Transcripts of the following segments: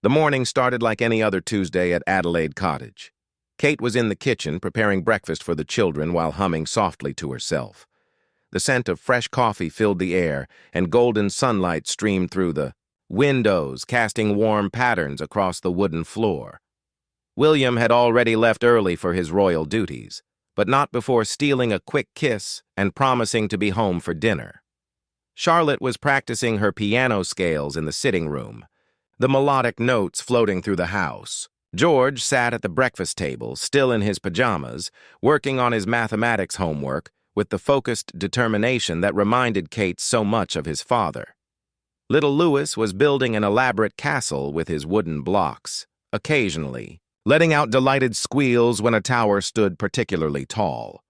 The morning started like any other Tuesday at Adelaide Cottage. Kate was in the kitchen preparing breakfast for the children while humming softly to herself. The scent of fresh coffee filled the air, and golden sunlight streamed through the windows, casting warm patterns across the wooden floor. William had already left early for his royal duties, but not before stealing a quick kiss and promising to be home for dinner. Charlotte was practicing her piano scales in the sitting room, the melodic notes floating through the house. George sat at the breakfast table, still in his pajamas, working on his mathematics homework with the focused determination that reminded Kate so much of his father. Little Louis was building an elaborate castle with his wooden blocks, occasionally letting out delighted squeals when a tower stood particularly tall.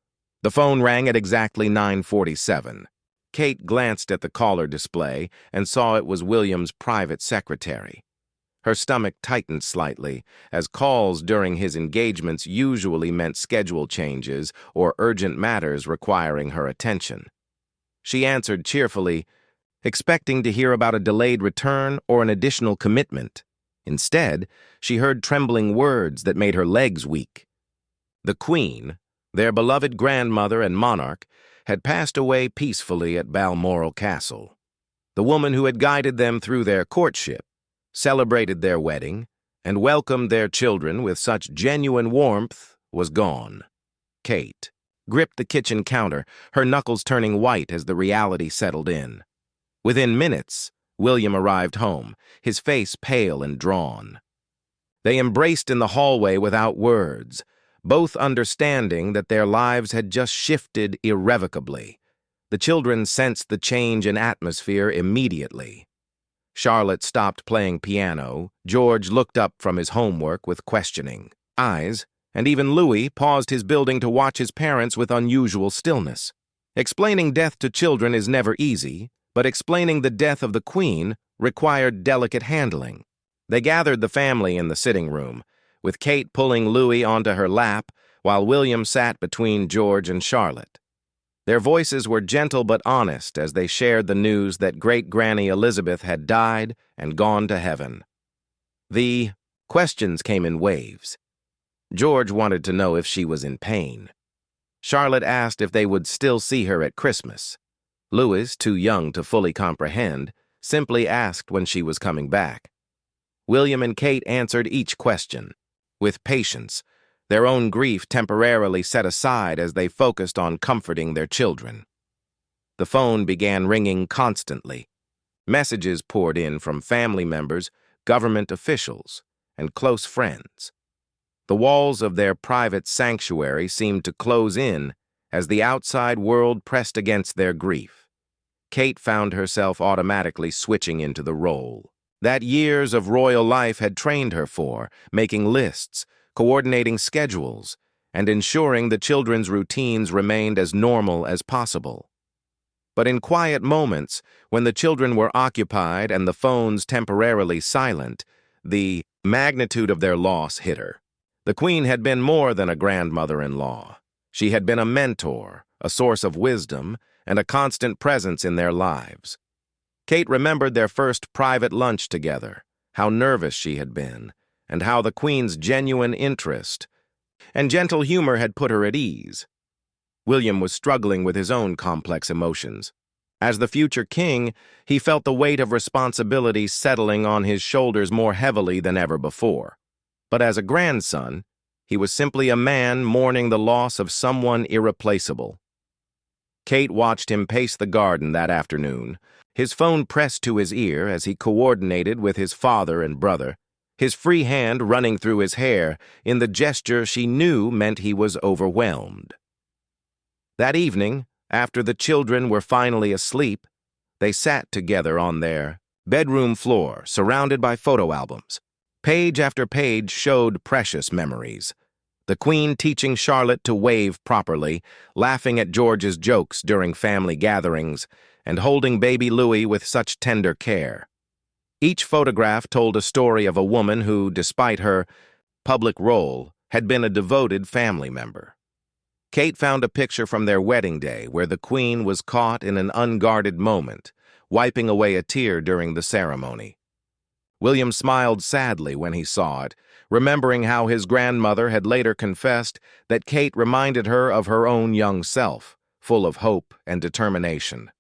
The phone rang at exactly 9:47. Kate glanced at the caller display and saw it was William's private secretary. Her stomach tightened slightly, as calls during his engagements usually meant schedule changes or urgent matters requiring her attention. She answered cheerfully, expecting to hear about a delayed return or an additional commitment. Instead, she heard trembling words that made her legs weak. The Queen, their beloved grandmother and monarch, had passed away peacefully at Balmoral Castle. The woman who had guided them through their courtship, celebrated their wedding, and welcomed their children with such genuine warmth was gone. Kate gripped the kitchen counter, her knuckles turning white as the reality settled in. Within minutes, William arrived home, his face pale and drawn. They embraced in the hallway without words, both understanding that their lives had just shifted irrevocably. The children sensed the change in atmosphere immediately. Charlotte stopped playing piano, George looked up from his homework with questioning eyes, and even Louis paused his building to watch his parents with unusual stillness. Explaining death to children is never easy, but explaining the death of the Queen required delicate handling. They gathered the family in the sitting room, with Kate pulling Louis onto her lap while William sat between George and Charlotte. Their voices were gentle but honest as they shared the news that great-granny Elizabeth had died and gone to heaven. The questions came in waves. George wanted to know if she was in pain. Charlotte asked if they would still see her at Christmas. Louis, too young to fully comprehend, simply asked when she was coming back. William and Kate answered each question with patience, their own grief temporarily set aside as they focused on comforting their children. The phone began ringing constantly. Messages poured in from family members, government officials, and close friends. The walls of their private sanctuary seemed to close in as the outside world pressed against their grief. Kate found herself automatically switching into the role that years of royal life had trained her for, making lists, coordinating schedules, and ensuring the children's routines remained as normal as possible. But in quiet moments, when the children were occupied and the phones temporarily silent, the magnitude of their loss hit her. The Queen had been more than a grandmother-in-law. She had been a mentor, a source of wisdom, and a constant presence in their lives. Kate remembered their first private lunch together, how nervous she had been, and how the Queen's genuine interest and gentle humor had put her at ease. William was struggling with his own complex emotions. As the future king, he felt the weight of responsibility settling on his shoulders more heavily than ever before. But as a grandson, he was simply a man mourning the loss of someone irreplaceable. Kate watched him pace the garden that afternoon, his phone pressed to his ear as he coordinated with his father and brother, his free hand running through his hair in the gesture she knew meant he was overwhelmed. That evening, after the children were finally asleep, they sat together on their bedroom floor, surrounded by photo albums. Page after page showed precious memories. The Queen teaching Charlotte to wave properly, laughing at George's jokes during family gatherings, and holding baby Louis with such tender care. Each photograph told a story of a woman who, despite her public role, had been a devoted family member. Kate found a picture from their wedding day where the Queen was caught in an unguarded moment, wiping away a tear during the ceremony. William smiled sadly when he saw it, remembering how his grandmother had later confessed that Kate reminded her of her own young self, full of hope and determination.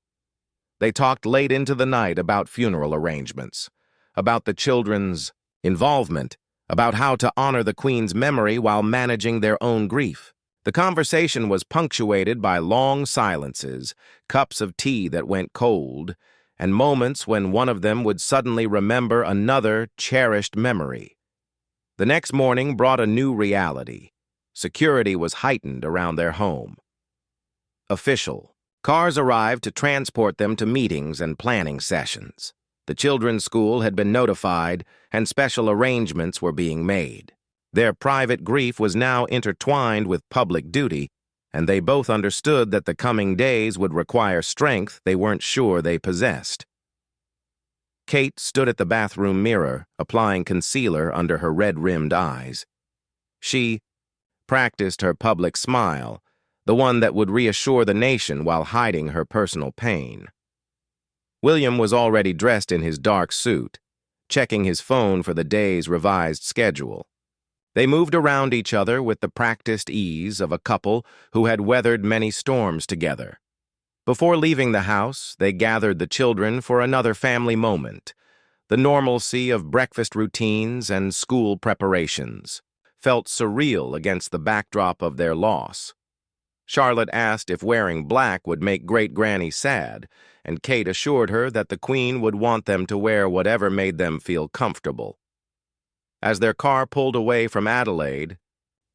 They talked late into the night about funeral arrangements, about the children's involvement, about how to honor the Queen's memory while managing their own grief. The conversation was punctuated by long silences, cups of tea that went cold, and moments when one of them would suddenly remember another cherished memory. The next morning brought a new reality. Security was heightened around their home. Official. Cars arrived to transport them to meetings and planning sessions. The children's school had been notified, and special arrangements were being made. Their private grief was now intertwined with public duty, and they both understood that the coming days would require strength they weren't sure they possessed. Kate stood at the bathroom mirror, applying concealer under her red-rimmed eyes. She practiced her public smile, the one that would reassure the nation while hiding her personal pain. William was already dressed in his dark suit, checking his phone for the day's revised schedule. They moved around each other with the practiced ease of a couple who had weathered many storms together. Before leaving the house, they gathered the children for another family moment. The normalcy of breakfast routines and school preparations felt surreal against the backdrop of their loss. Charlotte asked if wearing black would make Great-Granny sad, and Kate assured her that the Queen would want them to wear whatever made them feel comfortable. As their car pulled away from Adelaide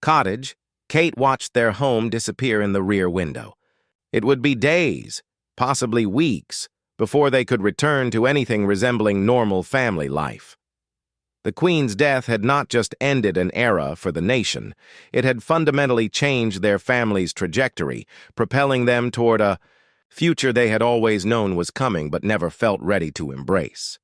Cottage, Kate watched their home disappear in the rear window. It would be days, possibly weeks, before they could return to anything resembling normal family life. The Queen's death had not just ended an era for the nation, it had fundamentally changed their family's trajectory, propelling them toward a future they had always known was coming but never felt ready to embrace.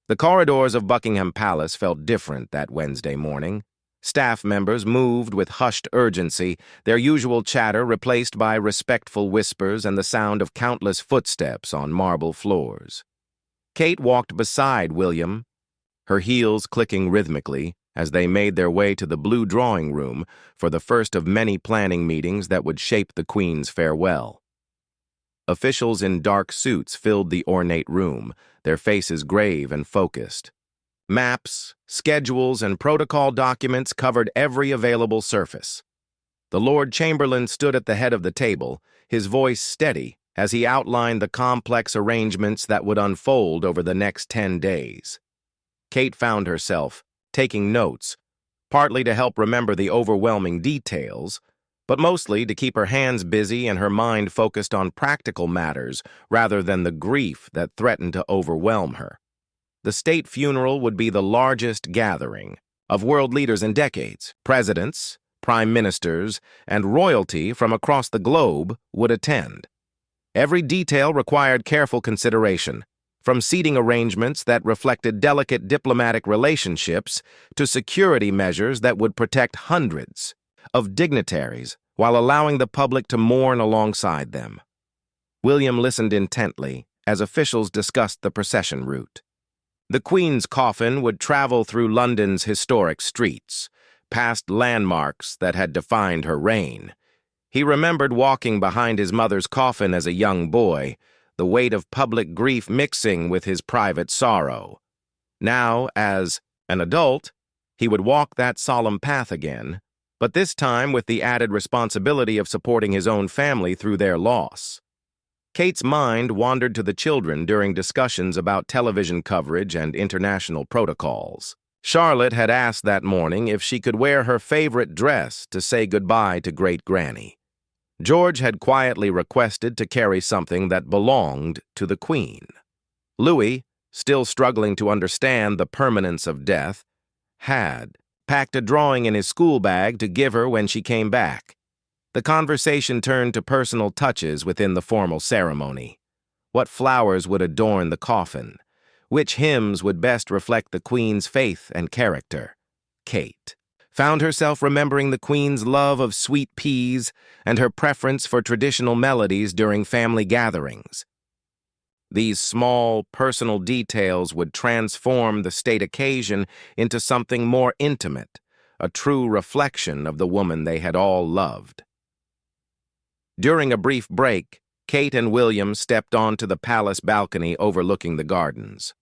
The corridors of Buckingham Palace felt different that Wednesday morning. Staff members moved with hushed urgency, their usual chatter replaced by respectful whispers and the sound of countless footsteps on marble floors. Kate walked beside William, her heels clicking rhythmically as they made their way to the blue drawing room for the first of many planning meetings that would shape the Queen's farewell. Officials in dark suits filled the ornate room, their faces grave and focused. Maps, schedules, and protocol documents covered every available surface. The Lord Chamberlain stood at the head of the table, his voice steady as he outlined the complex arrangements that would unfold over the next 10 days. Kate found herself taking notes, partly to help remember the overwhelming details, but mostly to keep her hands busy and her mind focused on practical matters rather than the grief that threatened to overwhelm her. The state funeral would be the largest gathering of world leaders in decades. Presidents, prime ministers, and royalty from across the globe would attend. Every detail required careful consideration, from seating arrangements that reflected delicate diplomatic relationships to security measures that would protect hundreds of dignitaries while allowing the public to mourn alongside them. William listened intently as officials discussed the procession route. The Queen's coffin would travel through London's historic streets, past landmarks that had defined her reign. He remembered walking behind his mother's coffin as a young boy, the weight of public grief mixing with his private sorrow. Now, as an adult, he would walk that solemn path again, but this time with the added responsibility of supporting his own family through their loss. Kate's mind wandered to the children during discussions about television coverage and international protocols. Charlotte had asked that morning if she could wear her favorite dress to say goodbye to Great-Granny. George had quietly requested to carry something that belonged to the Queen. Louis, still struggling to understand the permanence of death, had packed a drawing in his school bag to give her when she came back. The conversation turned to personal touches within the formal ceremony. What flowers would adorn the coffin? Which hymns would best reflect the Queen's faith and character? Kate found herself remembering the Queen's love of sweet peas and her preference for traditional melodies during family gatherings. These small, personal details would transform the state occasion into something more intimate, a true reflection of the woman they had all loved. During a brief break, Kate and William stepped onto the palace balcony overlooking the gardens.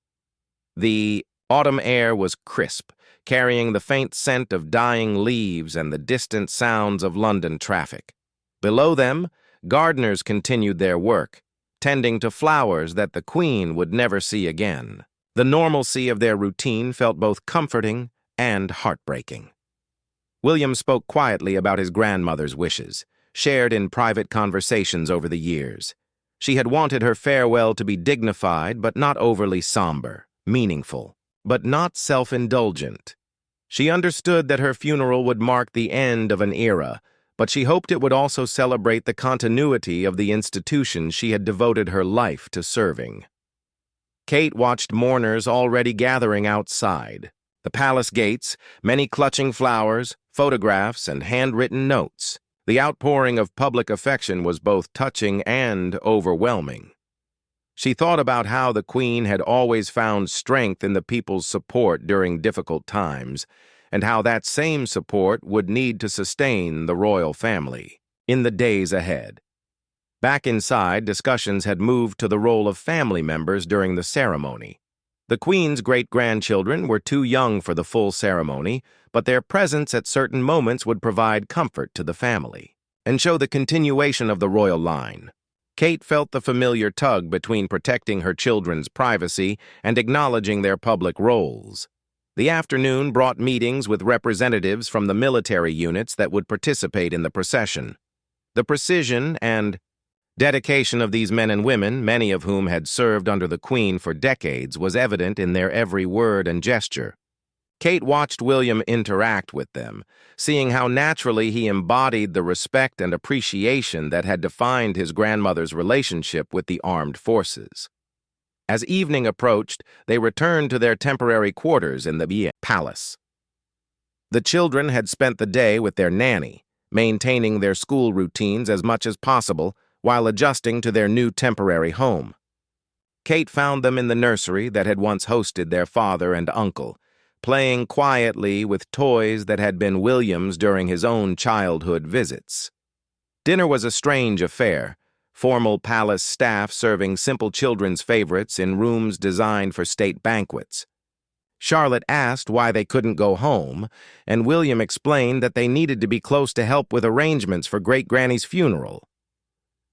The autumn air was crisp, carrying the faint scent of dying leaves and the distant sounds of London traffic. Below them, gardeners continued their work, tending to flowers that the Queen would never see again. The normalcy of their routine felt both comforting and heartbreaking. William spoke quietly about his grandmother's wishes, shared in private conversations over the years. She had wanted her farewell to be dignified but not overly somber, meaningful, but not self-indulgent. She understood that her funeral would mark the end of an era, but she hoped it would also celebrate the continuity of the institution she had devoted her life to serving. Kate watched mourners already gathering outside. The palace gates, many clutching flowers, photographs, and handwritten notes. The outpouring of public affection was both touching and overwhelming. She thought about how the Queen had always found strength in the people's support during difficult times, and how that same support would need to sustain the royal family in the days ahead. Back inside, discussions had moved to the role of family members during the ceremony. The Queen's great-grandchildren were too young for the full ceremony, but their presence at certain moments would provide comfort to the family and show the continuation of the royal line. Kate felt the familiar tug between protecting her children's privacy and acknowledging their public roles. The afternoon brought meetings with representatives from the military units that would participate in the procession. The precision and dedication of these men and women, many of whom had served under the Queen for decades, was evident in their every word and gesture. Kate watched William interact with them, seeing how naturally he embodied the respect and appreciation that had defined his grandmother's relationship with the armed forces. As evening approached, they returned to their temporary quarters in the palace. The children had spent the day with their nanny, maintaining their school routines as much as possible while adjusting to their new temporary home. Kate found them in the nursery that had once hosted their father and uncle, playing quietly with toys that had been William's during his own childhood visits. Dinner was a strange affair, formal palace staff serving simple children's favorites in rooms designed for state banquets. Charlotte asked why they couldn't go home, and William explained that they needed to be close to help with arrangements for Great-Granny's funeral.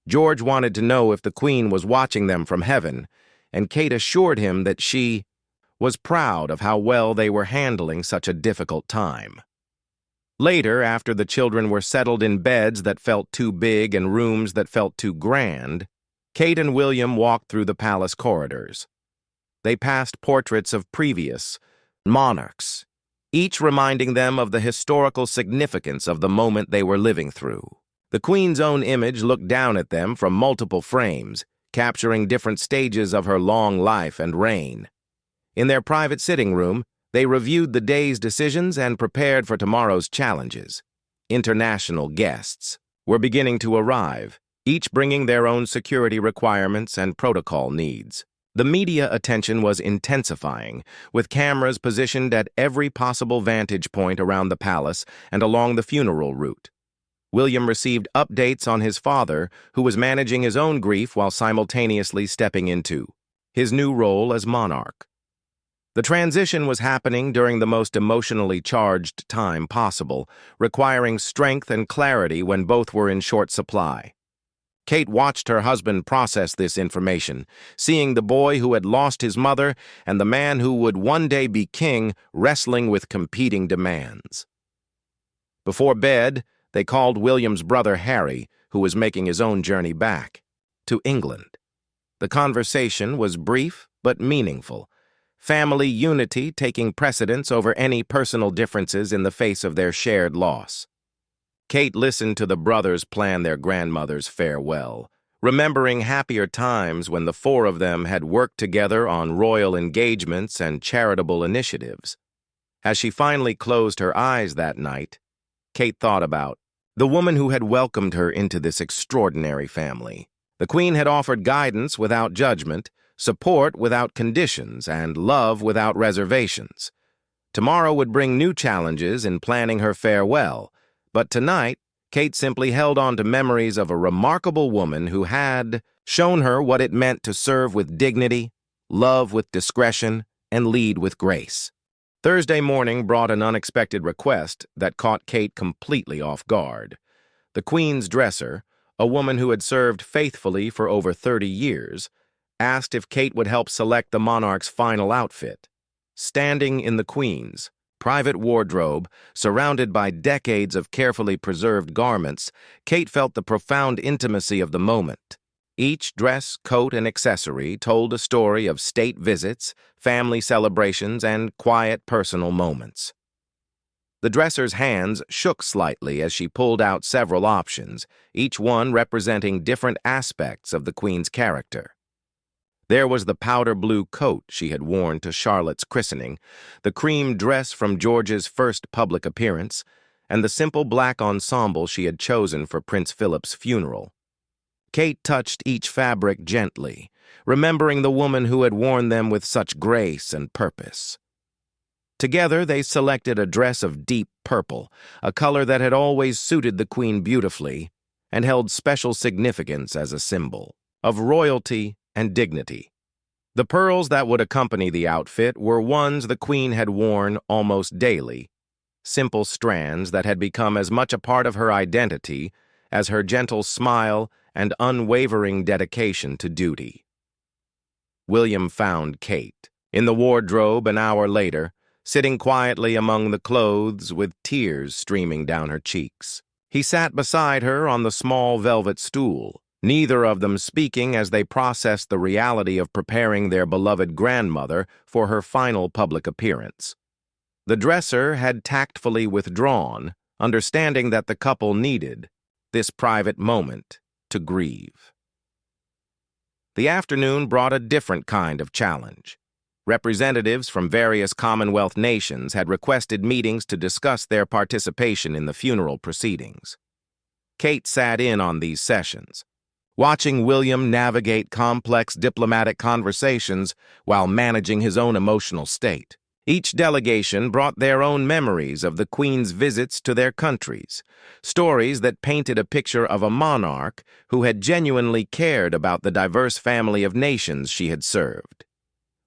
George wanted to know if the Queen was watching them from heaven, and Kate assured him that she was proud of how well they were handling such a difficult time. Later, after the children were settled in beds that felt too big and rooms that felt too grand, Kate and William walked through the palace corridors. They passed portraits of previous monarchs, each reminding them of the historical significance of the moment they were living through. The Queen's own image looked down at them from multiple frames, capturing different stages of her long life and reign. In their private sitting room, they reviewed the day's decisions and prepared for tomorrow's challenges. International guests were beginning to arrive, each bringing their own security requirements and protocol needs. The media attention was intensifying, with cameras positioned at every possible vantage point around the palace and along the funeral route. William received updates on his father, who was managing his own grief while simultaneously stepping into his new role as monarch. The transition was happening during the most emotionally charged time possible, requiring strength and clarity when both were in short supply. Kate watched her husband process this information, seeing the boy who had lost his mother and the man who would one day be king wrestling with competing demands. Before bed, they called William's brother Harry, who was making his own journey back to England. The conversation was brief but meaningful, family unity taking precedence over any personal differences in the face of their shared loss. Kate listened to the brothers plan their grandmother's farewell, remembering happier times when the four of them had worked together on royal engagements and charitable initiatives. As she finally closed her eyes that night, Kate thought about the woman who had welcomed her into this extraordinary family. The Queen had offered guidance without judgment, support without conditions, and love without reservations. Tomorrow would bring new challenges in planning her farewell, but tonight, Kate simply held on to memories of a remarkable woman who had shown her what it meant to serve with dignity, love with discretion, and lead with grace. Thursday morning brought an unexpected request that caught Kate completely off guard. The Queen's dresser, a woman who had served faithfully for over 30 years, asked if Kate would help select the monarch's final outfit. Standing in the Queen's private wardrobe, surrounded by decades of carefully preserved garments, Kate felt the profound intimacy of the moment. Each dress, coat, and accessory told a story of state visits, family celebrations, and quiet personal moments. The dresser's hands shook slightly as she pulled out several options, each one representing different aspects of the Queen's character. There was the powder blue coat she had worn to Charlotte's christening, the cream dress from George's first public appearance, and the simple black ensemble she had chosen for Prince Philip's funeral. Kate touched each fabric gently, remembering the woman who had worn them with such grace and purpose. Together, they selected a dress of deep purple, a color that had always suited the Queen beautifully and held special significance as a symbol of royalty and dignity. The pearls that would accompany the outfit were ones the Queen had worn almost daily, simple strands that had become as much a part of her identity as her gentle smile and unwavering dedication to duty. William found Kate in the wardrobe an hour later, sitting quietly among the clothes with tears streaming down her cheeks. He sat beside her on the small velvet stool, neither of them speaking as they processed the reality of preparing their beloved grandmother for her final public appearance. The dresser had tactfully withdrawn, understanding that the couple needed this private moment to grieve. The afternoon brought a different kind of challenge. Representatives from various Commonwealth nations had requested meetings to discuss their participation in the funeral proceedings. Kate sat in on these sessions, watching William navigate complex diplomatic conversations while managing his own emotional state. Each delegation brought their own memories of the Queen's visits to their countries, stories that painted a picture of a monarch who had genuinely cared about the diverse family of nations she had served.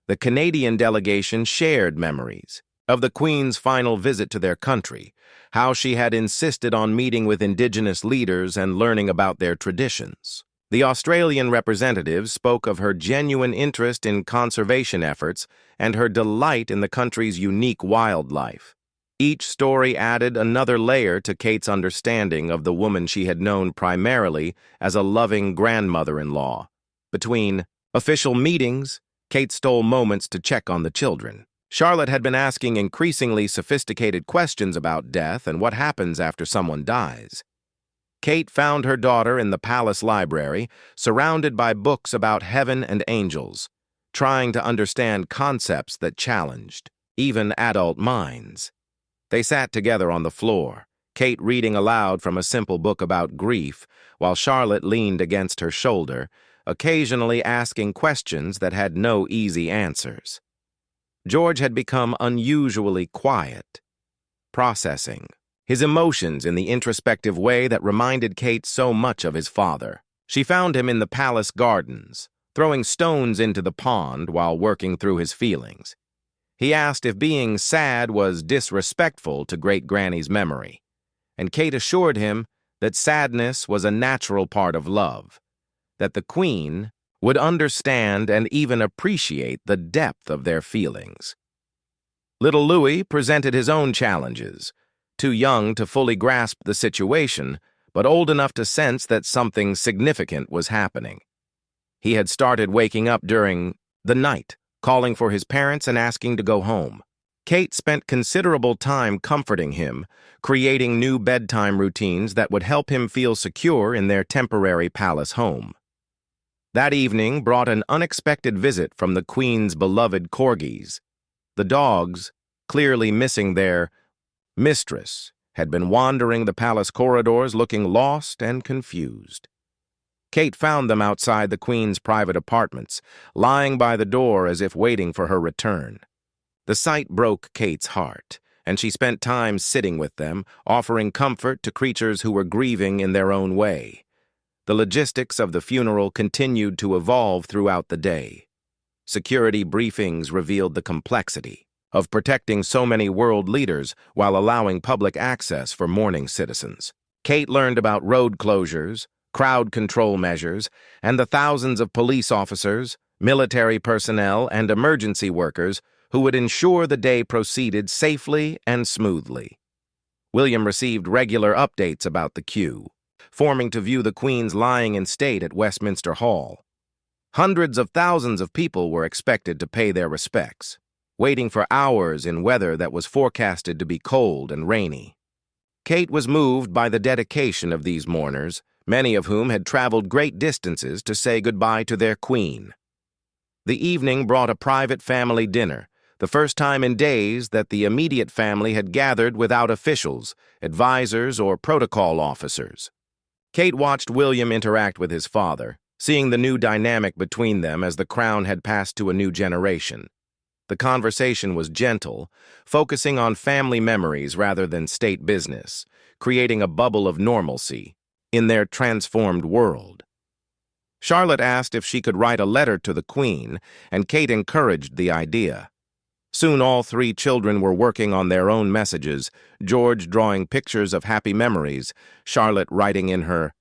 The Canadian delegation shared memories of the Queen's final visit to their country, how she had insisted on meeting with Indigenous leaders and learning about their traditions. The Australian representative spoke of her genuine interest in conservation efforts and her delight in the country's unique wildlife. Each story added another layer to Kate's understanding of the woman she had known primarily as a loving grandmother-in-law. Between official meetings, Kate stole moments to check on the children. Charlotte had been asking increasingly sophisticated questions about death and what happens after someone dies. Kate found her daughter in the palace library, surrounded by books about heaven and angels, trying to understand concepts that challenged even adult minds. They sat together on the floor, Kate reading aloud from a simple book about grief, while Charlotte leaned against her shoulder, occasionally asking questions that had no easy answers. George had become unusually quiet, processing his emotions in the introspective way that reminded Kate so much of his father. She found him in the palace gardens, throwing stones into the pond while working through his feelings. He asked if being sad was disrespectful to Great Granny's memory, and Kate assured him that sadness was a natural part of love, that the Queen would understand and even appreciate the depth of their feelings. Little Louis presented his own challenges, too young to fully grasp the situation, but old enough to sense that something significant was happening. He had started waking up during the night, calling for his parents and asking to go home. Kate spent considerable time comforting him, creating new bedtime routines that would help him feel secure in their temporary palace home. That evening brought an unexpected visit from the Queen's beloved corgis. The dogs, clearly missing their mistress, had been wandering the palace corridors looking lost and confused. Kate found them outside the Queen's private apartments, lying by the door as if waiting for her return. The sight broke Kate's heart, and she spent time sitting with them, offering comfort to creatures who were grieving in their own way. The logistics of the funeral continued to evolve throughout the day. Security briefings revealed the complexity of protecting so many world leaders while allowing public access for mourning citizens. Kate learned about road closures, crowd control measures, and the thousands of police officers, military personnel, and emergency workers who would ensure the day proceeded safely and smoothly. William received regular updates about the queue, forming to view the Queen's lying in state at Westminster Hall. Hundreds of thousands of people were expected to pay their respects, waiting for hours in weather that was forecasted to be cold and rainy. Kate was moved by the dedication of these mourners, many of whom had traveled great distances to say goodbye to their Queen. The evening brought a private family dinner, the first time in days that the immediate family had gathered without officials, advisors, or protocol officers. Kate watched William interact with his father, seeing the new dynamic between them as the crown had passed to a new generation. The conversation was gentle, focusing on family memories rather than state business, creating a bubble of normalcy in their transformed world. Charlotte asked if she could write a letter to the Queen, and Kate encouraged the idea. Soon all three children were working on their own messages, George drawing pictures of happy memories, Charlotte writing in her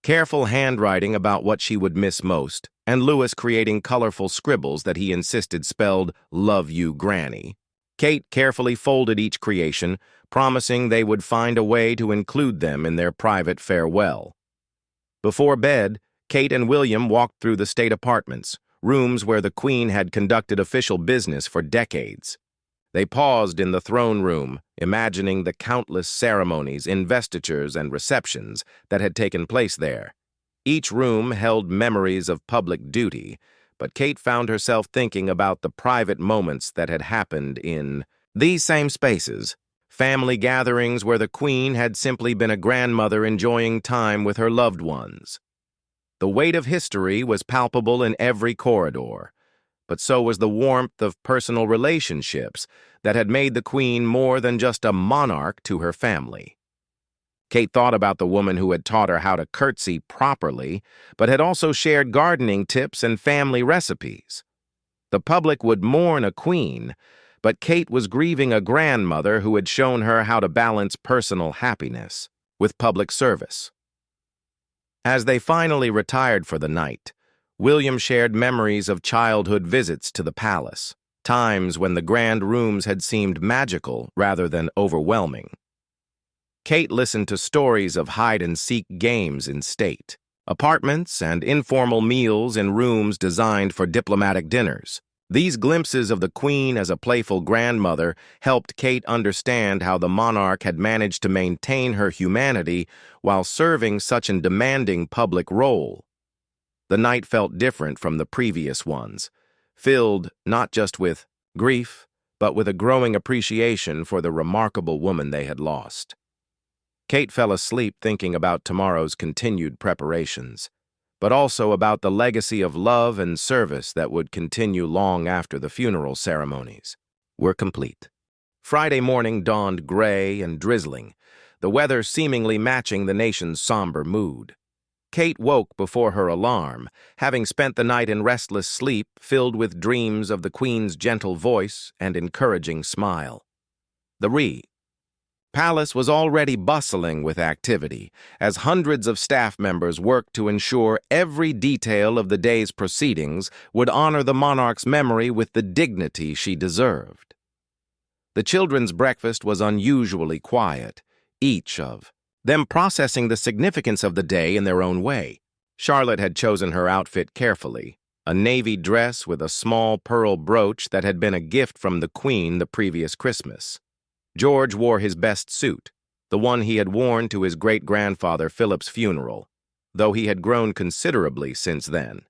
careful handwriting about what she would miss most, and Louis creating colorful scribbles that he insisted spelled "Love You, Granny." Kate carefully folded each creation, promising they would find a way to include them in their private farewell. Before bed, Kate and William walked through the state apartments, rooms where the Queen had conducted official business for decades. They paused in the throne room, imagining the countless ceremonies, investitures, and receptions that had taken place there. Each room held memories of public duty, but Kate found herself thinking about the private moments that had happened in these same spaces, family gatherings where the Queen had simply been a grandmother enjoying time with her loved ones. The weight of history was palpable in every corridor, but so was the warmth of personal relationships that had made the Queen more than just a monarch to her family. Kate thought about the woman who had taught her how to curtsy properly, but had also shared gardening tips and family recipes. The public would mourn a queen, but Kate was grieving a grandmother who had shown her how to balance personal happiness with public service. As they finally retired for the night, William shared memories of childhood visits to the palace, times when the grand rooms had seemed magical rather than overwhelming. Kate listened to stories of hide-and-seek games in state, apartments, and informal meals in rooms designed for diplomatic dinners. These glimpses of the Queen as a playful grandmother helped Kate understand how the monarch had managed to maintain her humanity while serving such a demanding public role. The night felt different from the previous ones, filled not just with grief, but with a growing appreciation for the remarkable woman they had lost. Kate fell asleep thinking about tomorrow's continued preparations, but also about the legacy of love and service that would continue long after the funeral ceremonies were complete. Friday morning dawned gray and drizzling, the weather seemingly matching the nation's somber mood. Kate woke before her alarm, having spent the night in restless sleep filled with dreams of the Queen's gentle voice and encouraging smile. The palace was already bustling with activity, as hundreds of staff members worked to ensure every detail of the day's proceedings would honor the monarch's memory with the dignity she deserved. The children's breakfast was unusually quiet, each of them processing the significance of the day in their own way. Charlotte had chosen her outfit carefully, a navy dress with a small pearl brooch that had been a gift from the Queen the previous Christmas. George wore his best suit, the one he had worn to his great-grandfather Philip's funeral, though he had grown considerably since then.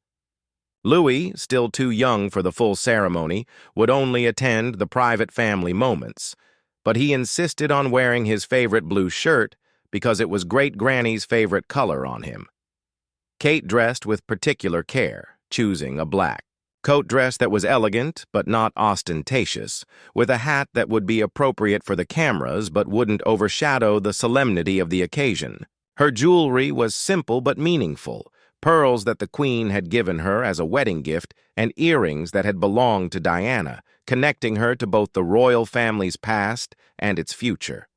Louis, still too young for the full ceremony, would only attend the private family moments, but he insisted on wearing his favorite blue shirt because it was Great-Granny's favorite color on him. Kate dressed with particular care, choosing a black coat dress that was elegant but not ostentatious, with a hat that would be appropriate for the cameras but wouldn't overshadow the solemnity of the occasion. Her jewelry was simple but meaningful, pearls that the Queen had given her as a wedding gift and earrings that had belonged to Diana, connecting her to both the royal family's past and its future.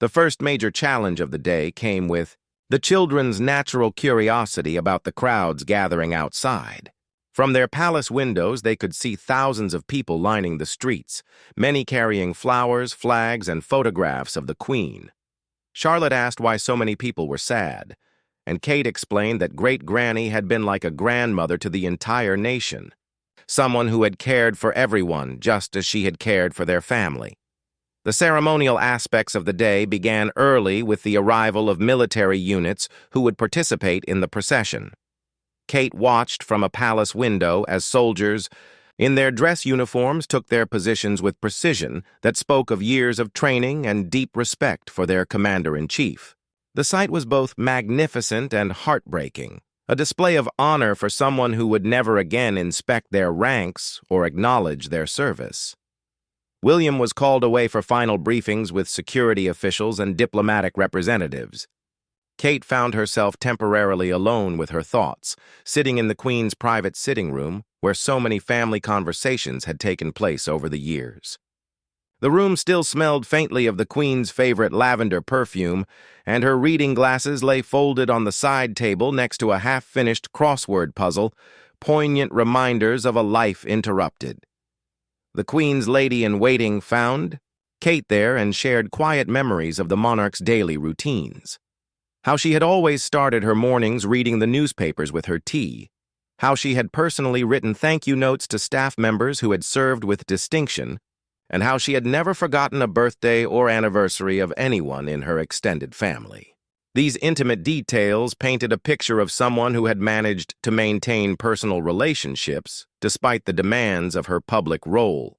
The first major challenge of the day came with the children's natural curiosity about the crowds gathering outside. From their palace windows, they could see thousands of people lining the streets, many carrying flowers, flags, and photographs of the Queen. Charlotte asked why so many people were sad, and Kate explained that Great Granny had been like a grandmother to the entire nation, someone who had cared for everyone just as she had cared for their family. The ceremonial aspects of the day began early with the arrival of military units who would participate in the procession. Kate watched from a palace window as soldiers, in their dress uniforms, took their positions with precision that spoke of years of training and deep respect for their commander-in-chief. The sight was both magnificent and heartbreaking, a display of honor for someone who would never again inspect their ranks or acknowledge their service. William was called away for final briefings with security officials and diplomatic representatives. Kate found herself temporarily alone with her thoughts, sitting in the Queen's private sitting room where so many family conversations had taken place over the years. The room still smelled faintly of the Queen's favorite lavender perfume, and her reading glasses lay folded on the side table next to a half-finished crossword puzzle, poignant reminders of a life interrupted. The Queen's lady-in-waiting found Kate there and shared quiet memories of the monarch's daily routines. How she had always started her mornings reading the newspapers with her tea, how she had personally written thank-you notes to staff members who had served with distinction, and how she had never forgotten a birthday or anniversary of anyone in her extended family. These intimate details painted a picture of someone who had managed to maintain personal relationships despite the demands of her public role.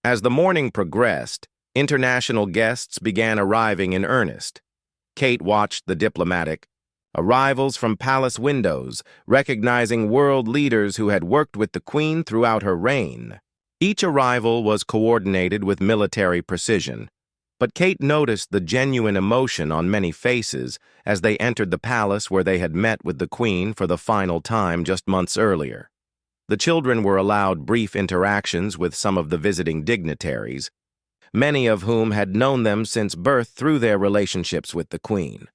As the morning progressed, international guests began arriving in earnest. Kate watched the diplomatic arrivals from palace windows, recognizing world leaders who had worked with the Queen throughout her reign. Each arrival was coordinated with military precision, but Kate noticed the genuine emotion on many faces as they entered the palace where they had met with the Queen for the final time just months earlier. The children were allowed brief interactions with some of the visiting dignitaries, many of whom had known them since birth through their relationships with the Queen.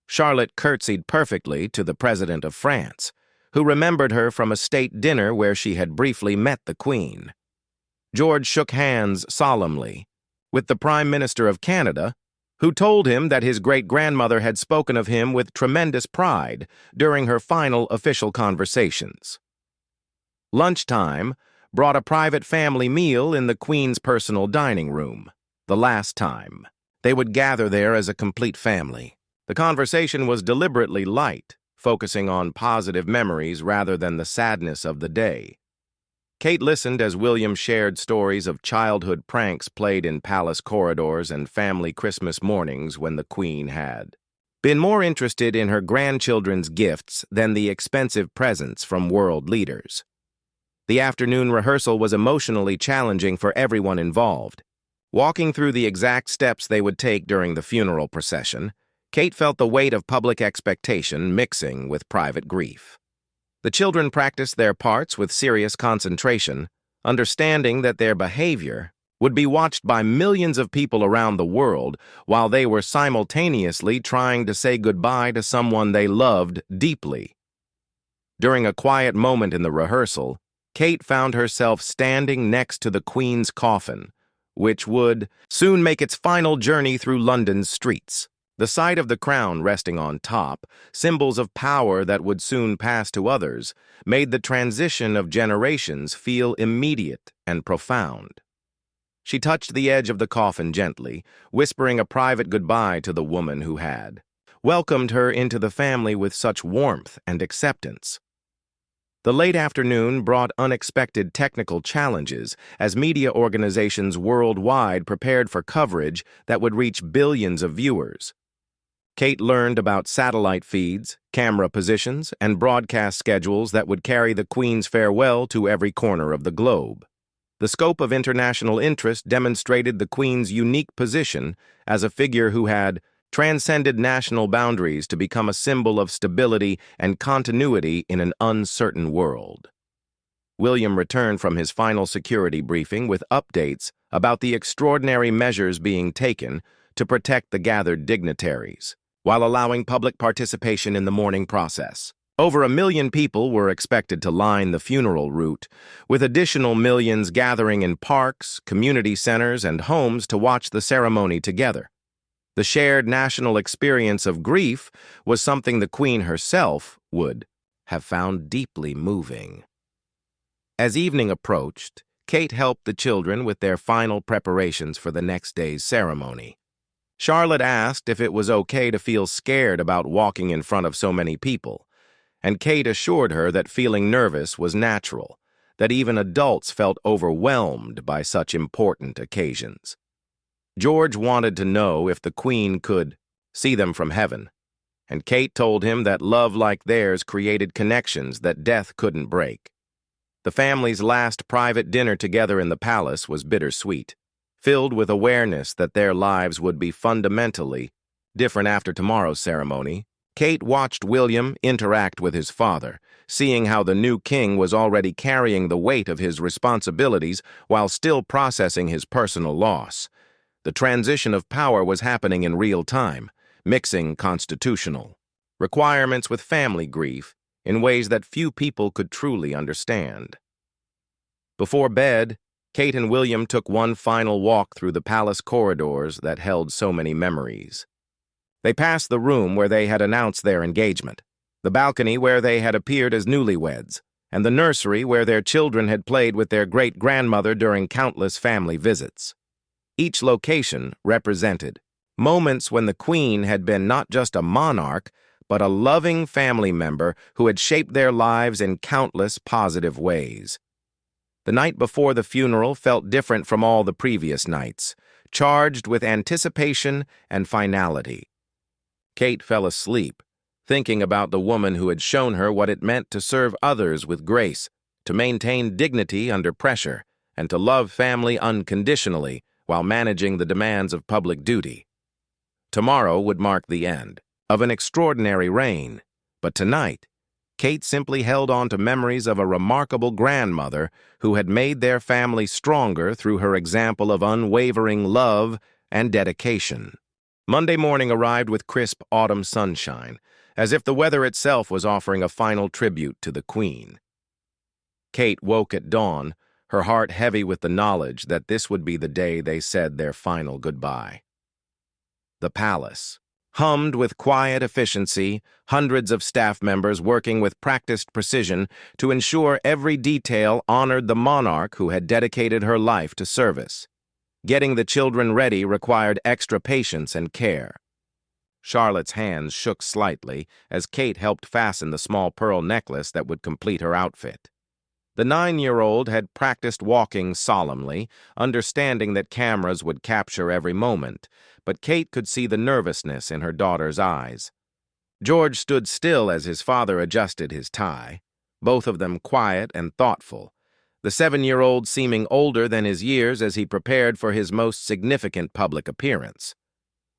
Charlotte curtsied perfectly to the President of France, who remembered her from a state dinner where she had briefly met the Queen. George shook hands solemnly with the Prime Minister of Canada, who told him that his great-grandmother had spoken of him with tremendous pride during her final official conversations. Lunchtime brought a private family meal in the Queen's personal dining room. The last time they would gather there as a complete family. The conversation was deliberately light, focusing on positive memories rather than the sadness of the day. Kate listened as William shared stories of childhood pranks played in palace corridors and family Christmas mornings when the Queen had been more interested in her grandchildren's gifts than the expensive presents from world leaders. The afternoon rehearsal was emotionally challenging for everyone involved. Walking through the exact steps they would take during the funeral procession, Kate felt the weight of public expectation mixing with private grief. The children practiced their parts with serious concentration, understanding that their behavior would be watched by millions of people around the world while they were simultaneously trying to say goodbye to someone they loved deeply. During a quiet moment in the rehearsal, Kate found herself standing next to the Queen's coffin, which would soon make its final journey through London's streets. The sight of the crown resting on top, symbols of power that would soon pass to others, made the transition of generations feel immediate and profound. She touched the edge of the coffin gently, whispering a private goodbye to the woman who had welcomed her into the family with such warmth and acceptance. The late afternoon brought unexpected technical challenges as media organizations worldwide prepared for coverage that would reach billions of viewers. Kate learned about satellite feeds, camera positions, and broadcast schedules that would carry the Queen's farewell to every corner of the globe. The scope of international interest demonstrated the Queen's unique position as a figure who had transcended national boundaries to become a symbol of stability and continuity in an uncertain world. William returned from his final security briefing with updates about the extraordinary measures being taken to protect the gathered dignitaries, while allowing public participation in the mourning process. Over 1 million people were expected to line the funeral route, with additional millions gathering in parks, community centers, and homes to watch the ceremony together. The shared national experience of grief was something the Queen herself would have found deeply moving. As evening approached, Kate helped the children with their final preparations for the next day's ceremony. Charlotte asked if it was okay to feel scared about walking in front of so many people, and Kate assured her that feeling nervous was natural, that even adults felt overwhelmed by such important occasions. George wanted to know if the Queen could see them from heaven, and Kate told him that love like theirs created connections that death couldn't break. The family's last private dinner together in the palace was bittersweet, filled with awareness that their lives would be fundamentally different after tomorrow's ceremony. Kate watched William interact with his father, seeing how the new king was already carrying the weight of his responsibilities while still processing his personal loss. The transition of power was happening in real time, mixing constitutional requirements with family grief in ways that few people could truly understand. Before bed, Kate and William took one final walk through the palace corridors that held so many memories. They passed the room where they had announced their engagement, the balcony where they had appeared as newlyweds, and the nursery where their children had played with their great-grandmother during countless family visits. Each location represented moments when the Queen had been not just a monarch, but a loving family member who had shaped their lives in countless positive ways. The night before the funeral felt different from all the previous nights, charged with anticipation and finality. Kate fell asleep, thinking about the woman who had shown her what it meant to serve others with grace, to maintain dignity under pressure, and to love family unconditionally while managing the demands of public duty. Tomorrow would mark the end of an extraordinary reign, but tonight, Kate simply held on to memories of a remarkable grandmother who had made their family stronger through her example of unwavering love and dedication. Monday morning arrived with crisp autumn sunshine, as if the weather itself was offering a final tribute to the Queen. Kate woke at dawn, her heart heavy with the knowledge that this would be the day they said their final goodbye. The palace hummed with quiet efficiency, hundreds of staff members working with practiced precision to ensure every detail honored the monarch who had dedicated her life to service. Getting the children ready required extra patience and care. Charlotte's hands shook slightly as Kate helped fasten the small pearl necklace that would complete her outfit. The 9-year-old had practiced walking solemnly, understanding that cameras would capture every moment, but Kate could see the nervousness in her daughter's eyes. George stood still as his father adjusted his tie, both of them quiet and thoughtful, the 7-year-old seeming older than his years as he prepared for his most significant public appearance.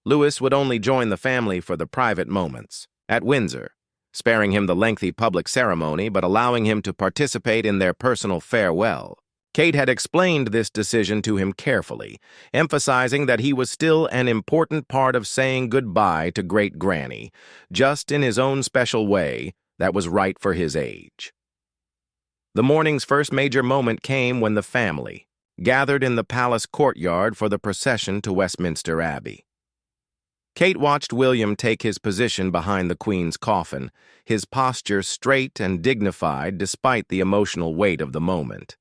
Louis would only join the family for the private moments, at Windsor, sparing him the lengthy public ceremony but allowing him to participate in their personal farewell. Kate had explained this decision to him carefully, emphasizing that he was still an important part of saying goodbye to Great Granny, just in his own special way that was right for his age. The morning's first major moment came when the family gathered in the palace courtyard for the procession to Westminster Abbey. Kate watched William take his position behind the Queen's coffin, his posture straight and dignified despite the emotional weight of the moment.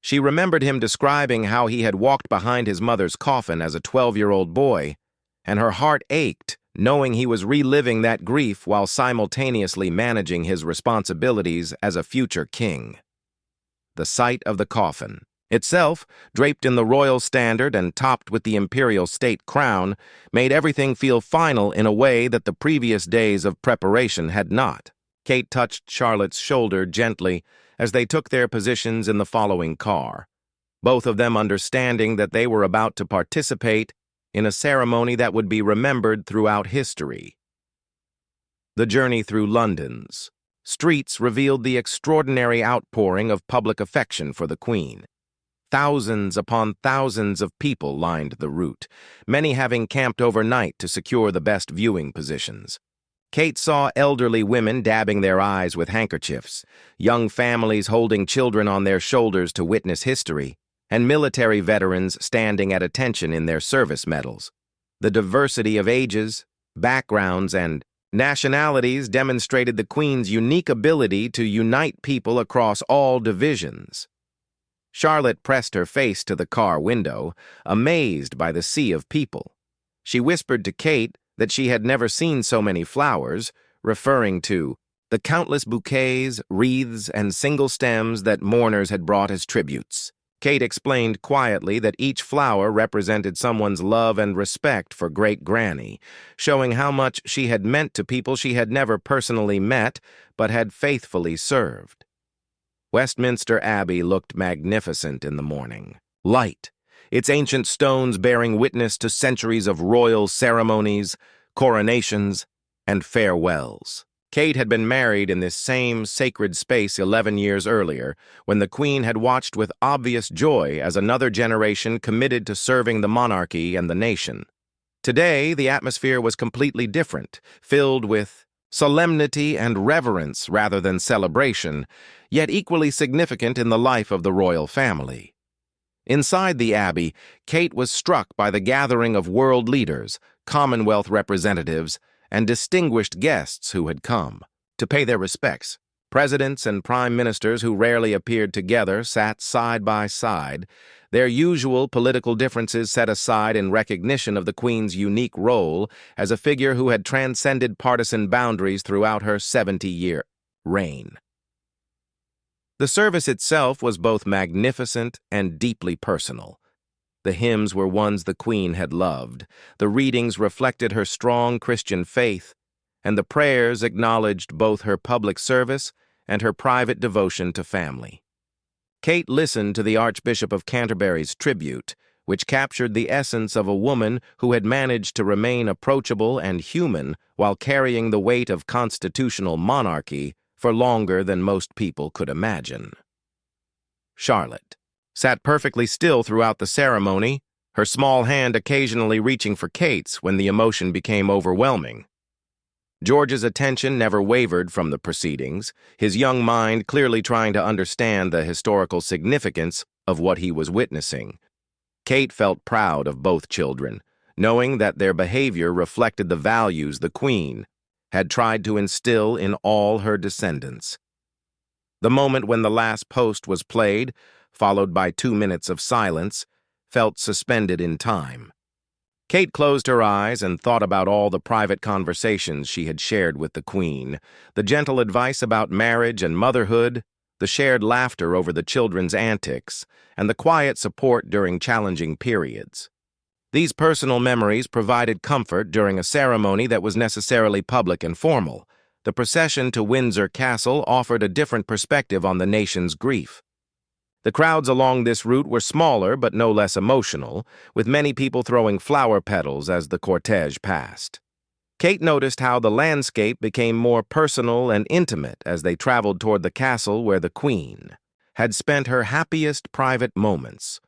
She remembered him describing how he had walked behind his mother's coffin as a 12-year-old boy, and her heart ached knowing he was reliving that grief while simultaneously managing his responsibilities as a future king. The sight of the coffin, Itself, draped in the royal standard and topped with the imperial state crown, made everything feel final in a way that the previous days of preparation had not. Kate touched Charlotte's shoulder gently as they took their positions in the following car, both of them understanding that they were about to participate in a ceremony that would be remembered throughout history. The journey through London's streets revealed the extraordinary outpouring of public affection for the Queen. Thousands upon thousands of people lined the route, many having camped overnight to secure the best viewing positions. Kate saw elderly women dabbing their eyes with handkerchiefs, young families holding children on their shoulders to witness history, and military veterans standing at attention in their service medals. The diversity of ages, backgrounds, and nationalities demonstrated the Queen's unique ability to unite people across all divisions. Charlotte pressed her face to the car window, amazed by the sea of people. She whispered to Kate that she had never seen so many flowers, referring to the countless bouquets, wreaths, and single stems that mourners had brought as tributes. Kate explained quietly that each flower represented someone's love and respect for Great Granny, showing how much she had meant to people she had never personally met but had faithfully served. Westminster Abbey looked magnificent in the morning. Light, its ancient stones bearing witness to centuries of royal ceremonies, coronations, and farewells. Kate had been married in this same sacred space 11 years earlier, when the Queen had watched with obvious joy as another generation committed to serving the monarchy and the nation. Today, the atmosphere was completely different, filled with solemnity and reverence rather than celebration, yet equally significant in the life of the royal family. Inside the Abbey, Kate was struck by the gathering of world leaders, Commonwealth representatives, and distinguished guests who had come to pay their respects. Presidents and prime ministers who rarely appeared together sat side by side, their usual political differences set aside in recognition of the Queen's unique role as a figure who had transcended partisan boundaries throughout her 70-year reign. The service itself was both magnificent and deeply personal. The hymns were ones the Queen had loved, the readings reflected her strong Christian faith, and the prayers acknowledged both her public service and her private devotion to family. Kate listened to the Archbishop of Canterbury's tribute, which captured the essence of a woman who had managed to remain approachable and human while carrying the weight of constitutional monarchy for longer than most people could imagine. Charlotte sat perfectly still throughout the ceremony, her small hand occasionally reaching for Kate's when the emotion became overwhelming. George's attention never wavered from the proceedings, his young mind clearly trying to understand the historical significance of what he was witnessing. Kate felt proud of both children, knowing that their behavior reflected the values the Queen had tried to instill in all her descendants. The moment when the last post was played, followed by 2 minutes of silence, felt suspended in time. Kate closed her eyes and thought about all the private conversations she had shared with the Queen, the gentle advice about marriage and motherhood, the shared laughter over the children's antics, and the quiet support during challenging periods. These personal memories provided comfort during a ceremony that was necessarily public and formal. The procession to Windsor Castle offered a different perspective on the nation's grief. The crowds along this route were smaller but no less emotional, with many people throwing flower petals as the cortege passed. Kate noticed how the landscape became more personal and intimate as they traveled toward the castle where the Queen had spent her happiest private moments,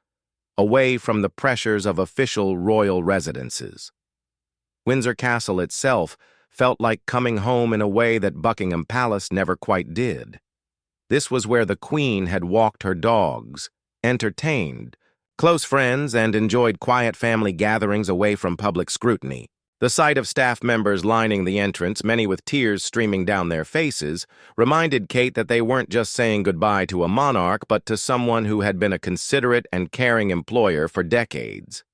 away from the pressures of official royal residences. Windsor Castle itself felt like coming home in a way that Buckingham Palace never quite did. This was where the Queen had walked her dogs, entertained close friends, and enjoyed quiet family gatherings away from public scrutiny. The sight of staff members lining the entrance, many with tears streaming down their faces, reminded Kate that they weren't just saying goodbye to a monarch, but to someone who had been a considerate and caring employer for decades.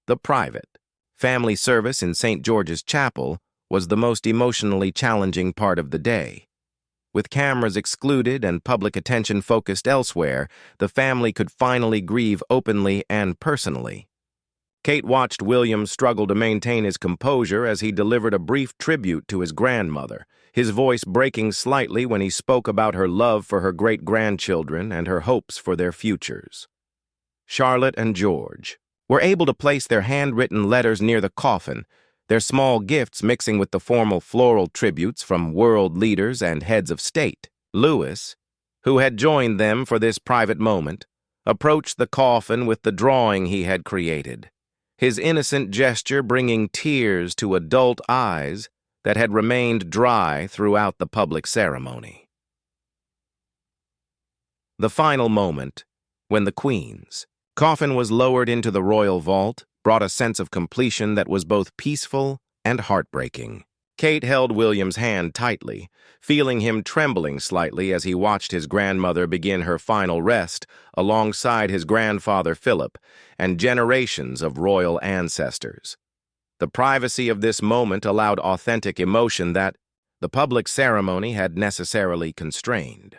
The private family service in St. George's Chapel was the most emotionally challenging part of the day. With cameras excluded and public attention focused elsewhere, the family could finally grieve openly and personally. Kate watched William struggle to maintain his composure as he delivered a brief tribute to his grandmother, his voice breaking slightly when he spoke about her love for her great-grandchildren and her hopes for their futures. Charlotte and George were able to place their handwritten letters near the coffin, their small gifts mixing with the formal floral tributes from world leaders and heads of state. Louis, who had joined them for this private moment, approached the coffin with the drawing he had created, his innocent gesture bringing tears to adult eyes that had remained dry throughout the public ceremony. The final moment, when the Queen's coffin was lowered into the royal vault, brought a sense of completion that was both peaceful and heartbreaking. Kate held William's hand tightly, feeling him trembling slightly as he watched his grandmother begin her final rest alongside his grandfather Philip and generations of royal ancestors. The privacy of this moment allowed authentic emotion that the public ceremony had necessarily constrained.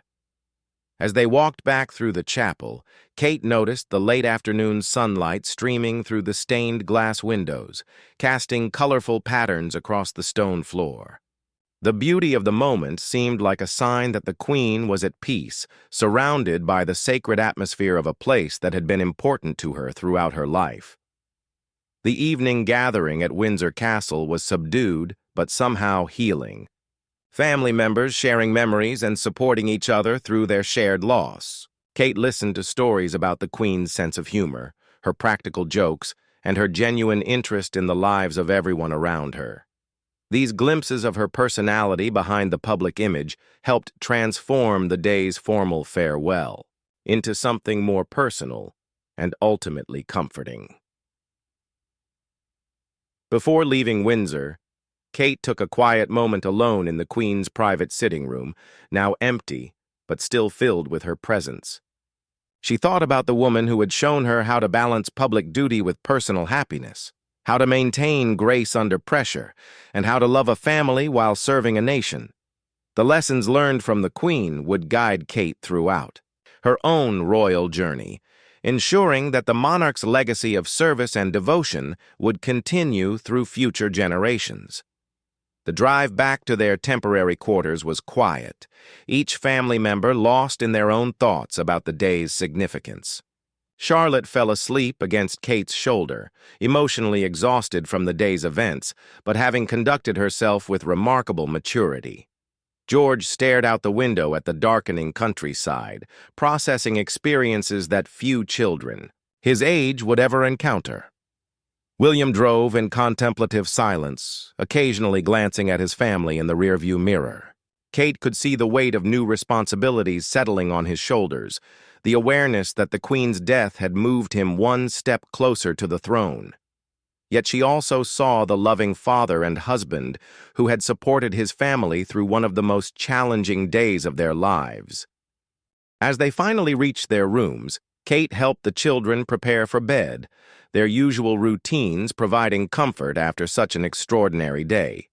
As they walked back through the chapel, Kate noticed the late afternoon sunlight streaming through the stained glass windows, casting colorful patterns across the stone floor. The beauty of the moment seemed like a sign that the Queen was at peace, surrounded by the sacred atmosphere of a place that had been important to her throughout her life. The evening gathering at Windsor Castle was subdued but somehow healing. Family members sharing memories and supporting each other through their shared loss. Kate listened to stories about the Queen's sense of humor, her practical jokes, and her genuine interest in the lives of everyone around her. These glimpses of her personality behind the public image helped transform the day's formal farewell into something more personal and ultimately comforting. Before leaving Windsor, Kate took a quiet moment alone in the Queen's private sitting room, now empty, but still filled with her presence. She thought about the woman who had shown her how to balance public duty with personal happiness, how to maintain grace under pressure, and how to love a family while serving a nation. The lessons learned from the Queen would guide Kate throughout her own royal journey, ensuring that the monarch's legacy of service and devotion would continue through future generations. The drive back to their temporary quarters was quiet, each family member lost in their own thoughts about the day's significance. Charlotte fell asleep against Kate's shoulder, emotionally exhausted from the day's events, but having conducted herself with remarkable maturity. George stared out the window at the darkening countryside, processing experiences that few children his age would ever encounter. William drove in contemplative silence, occasionally glancing at his family in the rearview mirror. Kate could see the weight of new responsibilities settling on his shoulders, the awareness that the Queen's death had moved him one step closer to the throne. Yet she also saw the loving father and husband who had supported his family through one of the most challenging days of their lives. As they finally reached their rooms, Kate helped the children prepare for bed, their usual routines providing comfort after such an extraordinary day.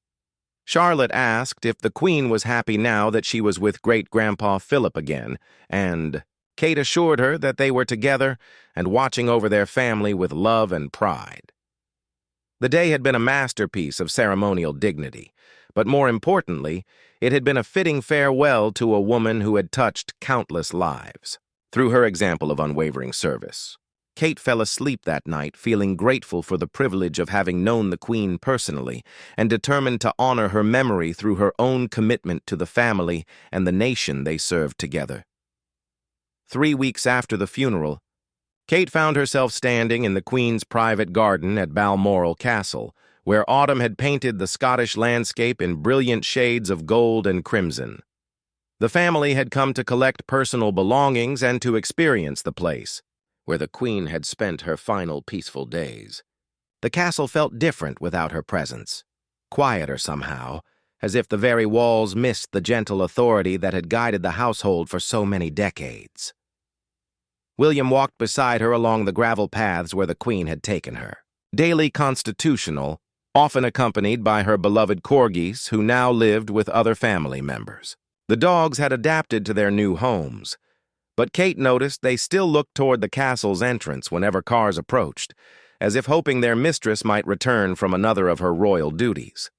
Charlotte asked if the Queen was happy now that she was with great-grandpa Philip again, and Kate assured her that they were together and watching over their family with love and pride. The day had been a masterpiece of ceremonial dignity, but more importantly, it had been a fitting farewell to a woman who had touched countless lives through her example of unwavering service. Kate fell asleep that night feeling grateful for the privilege of having known the Queen personally and determined to honor her memory through her own commitment to the family and the nation they served together. 3 weeks after the funeral, Kate found herself standing in the Queen's private garden at Balmoral Castle, where autumn had painted the Scottish landscape in brilliant shades of gold and crimson. The family had come to collect personal belongings and to experience the place, where the Queen had spent her final peaceful days. The castle felt different without her presence, quieter somehow, as if the very walls missed the gentle authority that had guided the household for so many decades. William walked beside her along the gravel paths where the Queen had taken her, daily constitutional, often accompanied by her beloved corgis who now lived with other family members. The dogs had adapted to their new homes, but Kate noticed they still looked toward the castle's entrance whenever cars approached, as if hoping their mistress might return from another of her royal duties.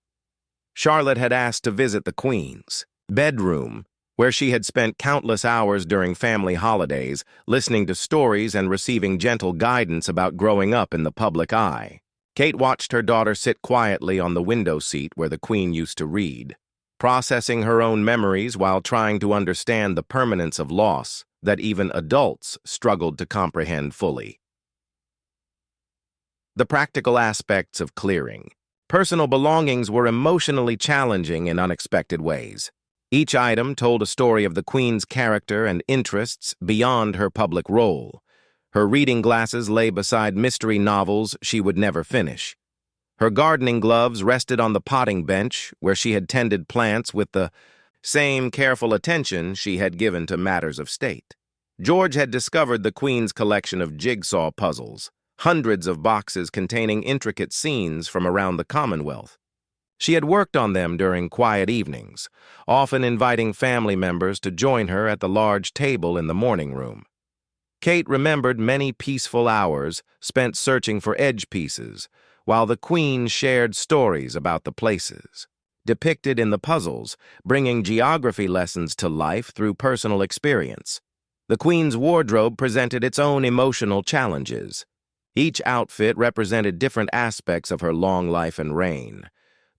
Charlotte had asked to visit the Queen's bedroom, where she had spent countless hours during family holidays, listening to stories and receiving gentle guidance about growing up in the public eye. Kate watched her daughter sit quietly on the window seat where the Queen used to read, processing her own memories while trying to understand the permanence of loss that even adults struggled to comprehend fully. The practical aspects of clearing. Personal belongings were emotionally challenging in unexpected ways. Each item told a story of the Queen's character and interests beyond her public role. Her reading glasses lay beside mystery novels she would never finish. Her gardening gloves rested on the potting bench where she had tended plants with the same careful attention she had given to matters of state. George had discovered the Queen's collection of jigsaw puzzles, hundreds of boxes containing intricate scenes from around the Commonwealth. She had worked on them during quiet evenings, often inviting family members to join her at the large table in the morning room. Kate remembered many peaceful hours spent searching for edge pieces, while the Queen shared stories about the places, depicted in the puzzles, bringing geography lessons to life through personal experience. The Queen's wardrobe presented its own emotional challenges. Each outfit represented different aspects of her long life and reign.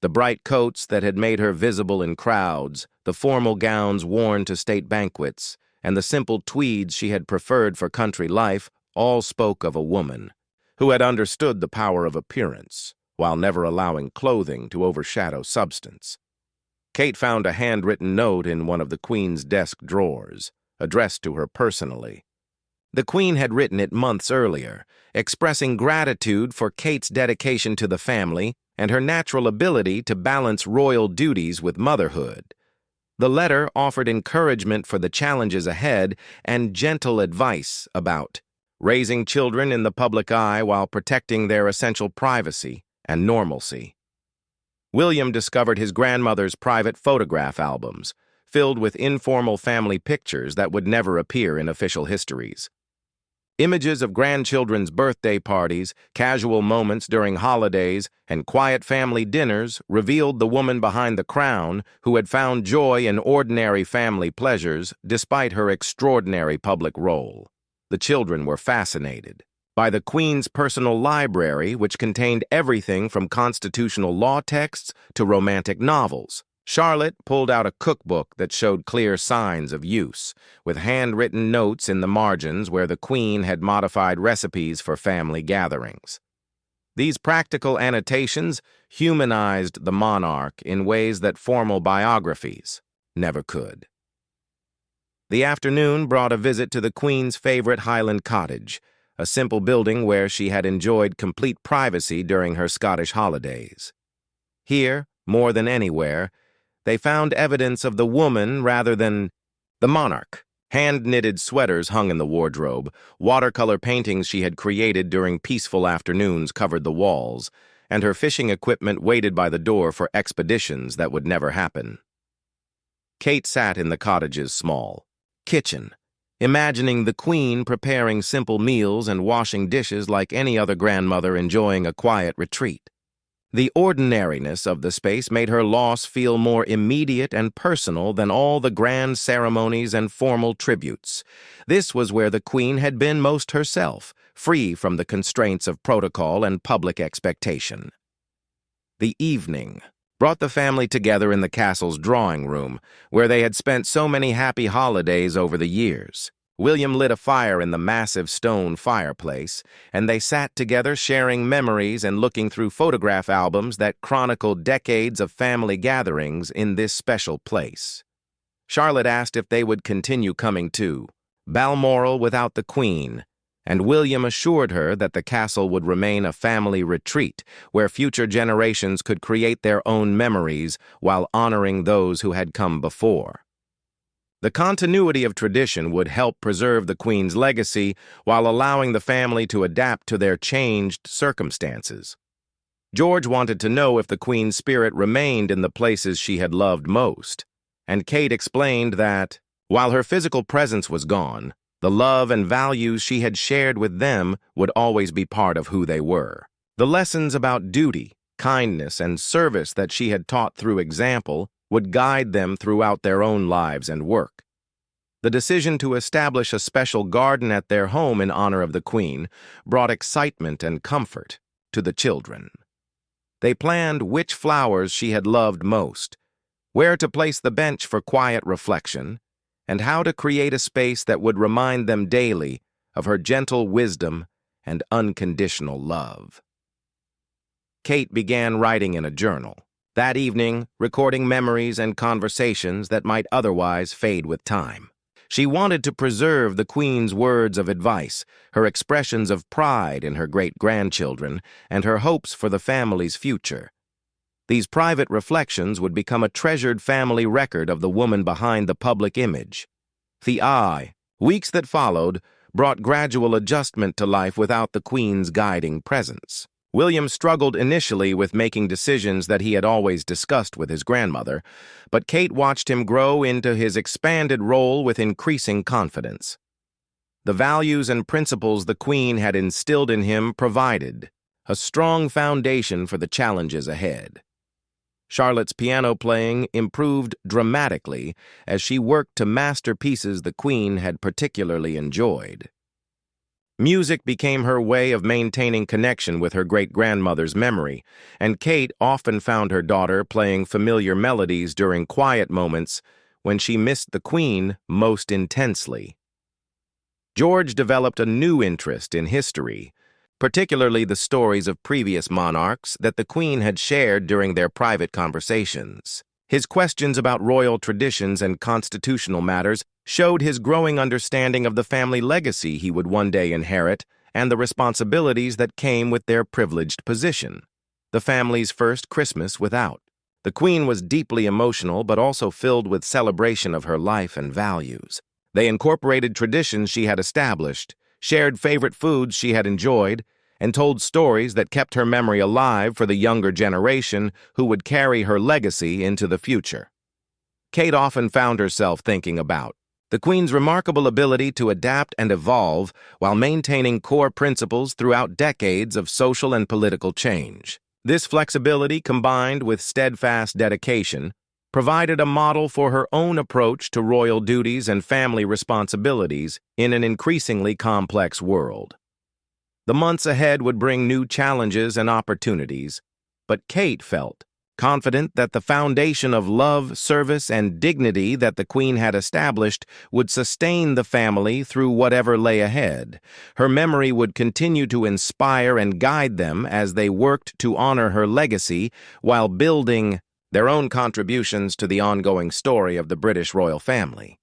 The bright coats that had made her visible in crowds, the formal gowns worn to state banquets, and the simple tweeds she had preferred for country life all spoke of a woman who had understood the power of appearance while never allowing clothing to overshadow substance. Kate found a handwritten note in one of the Queen's desk drawers, addressed to her personally. The Queen had written it months earlier, expressing gratitude for Kate's dedication to the family and her natural ability to balance royal duties with motherhood. The letter offered encouragement for the challenges ahead and gentle advice about raising children in the public eye while protecting their essential privacy and normalcy. William discovered his grandmother's private photograph albums, filled with informal family pictures that would never appear in official histories. Images of grandchildren's birthday parties, casual moments during holidays, and quiet family dinners revealed the woman behind the crown who had found joy in ordinary family pleasures despite her extraordinary public role. The children were fascinated by the Queen's personal library, which contained everything from constitutional law texts to romantic novels. Charlotte pulled out a cookbook that showed clear signs of use, with handwritten notes in the margins where the Queen had modified recipes for family gatherings. These practical annotations humanized the monarch in ways that formal biographies never could. The afternoon brought a visit to the Queen's favorite Highland cottage, a simple building where she had enjoyed complete privacy during her Scottish holidays. Here, more than anywhere, they found evidence of the woman rather than the monarch. Hand-knitted sweaters hung in the wardrobe, watercolor paintings she had created during peaceful afternoons covered the walls, and her fishing equipment waited by the door for expeditions that would never happen. Kate sat in the cottage's small kitchen, imagining the Queen preparing simple meals and washing dishes like any other grandmother enjoying a quiet retreat. The ordinariness of the space made her loss feel more immediate and personal than all the grand ceremonies and formal tributes. This was where the Queen had been most herself, free from the constraints of protocol and public expectation. The evening brought the family together in the castle's drawing room, where they had spent so many happy holidays over the years. William lit a fire in the massive stone fireplace, and they sat together sharing memories and looking through photograph albums that chronicled decades of family gatherings in this special place. Charlotte asked if they would continue coming to Balmoral without the Queen, and William assured her that the castle would remain a family retreat where future generations could create their own memories while honoring those who had come before. The continuity of tradition would help preserve the Queen's legacy while allowing the family to adapt to their changed circumstances. George wanted to know if the Queen's spirit remained in the places she had loved most, and Kate explained that, while her physical presence was gone, the love and values she had shared with them would always be part of who they were. The lessons about duty, kindness, and service that she had taught through example would guide them throughout their own lives and work. The decision to establish a special garden at their home in honor of the Queen brought excitement and comfort to the children. They planned which flowers she had loved most, where to place the bench for quiet reflection, and how to create a space that would remind them daily of her gentle wisdom and unconditional love. Kate began writing in a journal, that evening recording memories and conversations that might otherwise fade with time. She wanted to preserve the Queen's words of advice, her expressions of pride in her great-grandchildren, and her hopes for the family's future. These private reflections would become a treasured family record of the woman behind the public image. Weeks that followed brought gradual adjustment to life without the Queen's guiding presence. William struggled initially with making decisions that he had always discussed with his grandmother, but Kate watched him grow into his expanded role with increasing confidence. The values and principles the Queen had instilled in him provided a strong foundation for the challenges ahead. Charlotte's piano playing improved dramatically as she worked to master pieces the Queen had particularly enjoyed. Music became her way of maintaining connection with her great-grandmother's memory, and Kate often found her daughter playing familiar melodies during quiet moments when she missed the Queen most intensely. George developed a new interest in history, particularly the stories of previous monarchs that the Queen had shared during their private conversations. His questions about royal traditions and constitutional matters showed his growing understanding of the family legacy he would one day inherit and the responsibilities that came with their privileged position. The family's first Christmas without. The Queen was deeply emotional but also filled with celebration of her life and values. They incorporated traditions she had established, shared favorite foods she had enjoyed, and told stories that kept her memory alive for the younger generation who would carry her legacy into the future. Kate often found herself thinking about the Queen's remarkable ability to adapt and evolve while maintaining core principles throughout decades of social and political change. This flexibility, combined with steadfast dedication, provided a model for her own approach to royal duties and family responsibilities in an increasingly complex world. The months ahead would bring new challenges and opportunities, but Kate felt confident that the foundation of love, service, and dignity that the Queen had established would sustain the family through whatever lay ahead. Her memory would continue to inspire and guide them as they worked to honor her legacy while building their own contributions to the ongoing story of the British royal family.